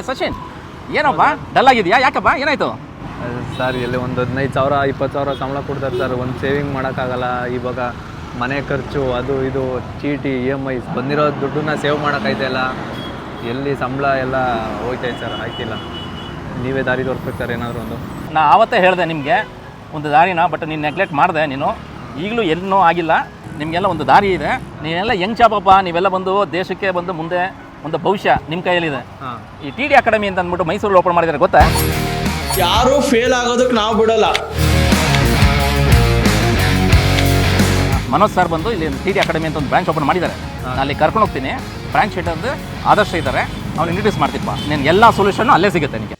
ಸಚಿನ್ ಏನಪ್ಪ ಡಲ್ ಆಗಿದೆಯಾ? ಯಾಕಪ್ಪ ಏನಾಯ್ತು? ಸರ್ ಎಲ್ಲಿ ಒಂದು 15,000 20,000 ಸಂಬಳ ಕೊಡ್ತಾರೆ ಸರ್. ಒಂದು ಸೇವಿಂಗ್ ಮಾಡೋಕ್ಕಾಗಲ್ಲ. ಇವಾಗ ಮನೆ ಖರ್ಚು ಅದು ಇದು ಚೀಟಿ EMI ಬಂದಿರೋ ದುಡ್ಡನ್ನ ಸೇವ್ ಮಾಡೋಕ್ಕಾಯ್ತಲ್ಲ. ಎಲ್ಲಿ ಸಂಬಳ ಎಲ್ಲ ಹೋಗ್ತೈತೆ ಸರ್, ಆಗ್ತಿಲ್ಲ. ನೀವೇ ದಾರಿ ತೋರಿಸ್ಬೇಕು ಸರ್ ಏನಾದರೂ ಒಂದು. ನಾ ಆವತ್ತೇ ಹೇಳಿದೆ ನಿಮಗೆ ಒಂದು ದಾರಿನ, ಬಟ್ ನೀನು ನೆಗ್ಲೆಕ್ಟ್ ಮಾಡಿದೆ. ನೀನು ಈಗಲೂ ಎಲ್ಲೂ ಆಗಿಲ್ಲ. ನಿಮಗೆಲ್ಲ ಒಂದು ದಾರಿ ಇದೆ. ನೀವೆಲ್ಲ ಯಂಗ್ ಚಾಪಪ್ಪ, ನೀವೆಲ್ಲ ಬಂದು ದೇಶಕ್ಕೆ ಬಂದು ಮುಂದೆ ಒಂದು ಭವಿಷ್ಯ ನಿಮ್ಮ ಕೈಯಲ್ಲಿದೆ. ಈ TD ಅಕಾಡೆಮಿ ಅಂತ ಅಂದ್ಬಿಟ್ಟು ಮೈಸೂರಲ್ಲಿ ಓಪನ್ ಮಾಡಿದ್ದಾರೆ, ಗೊತ್ತಾ? ಯಾರು ಫೇಲ್ ಆಗೋದಕ್ಕೆ ನಾವು ಬಿಡಲ್ಲ. ಮನೋಜ್ ಸರ್ ಬಂದು ಇಲ್ಲಿ TD ಅಕಾಡೆಮಿ ಅಂತ ಒಂದು ಬ್ರಾಂಚ್ ಓಪನ್ ಮಾಡಿದ್ದಾರೆ. ನಾನು ಅಲ್ಲಿ ಕರ್ಕೊಂಡು ಹೋಗ್ತೀನಿ. ಬ್ರಾಂಚ್ ಹೆಡ್ ಅಂದ್ರೆ ಆದರ್ಶ ಇದ್ದಾರೆ, ಅವ್ನು ಇಂಟ್ರೊಡ್ಯೂಸ್ ಮಾಡ್ತಿಪ್ಪ. ನೀನು ಎಲ್ಲ ಸೊಲ್ಯೂಷನ್ನು ಅಲ್ಲೇ ಸಿಗುತ್ತೆ ನಿಮಗೆ.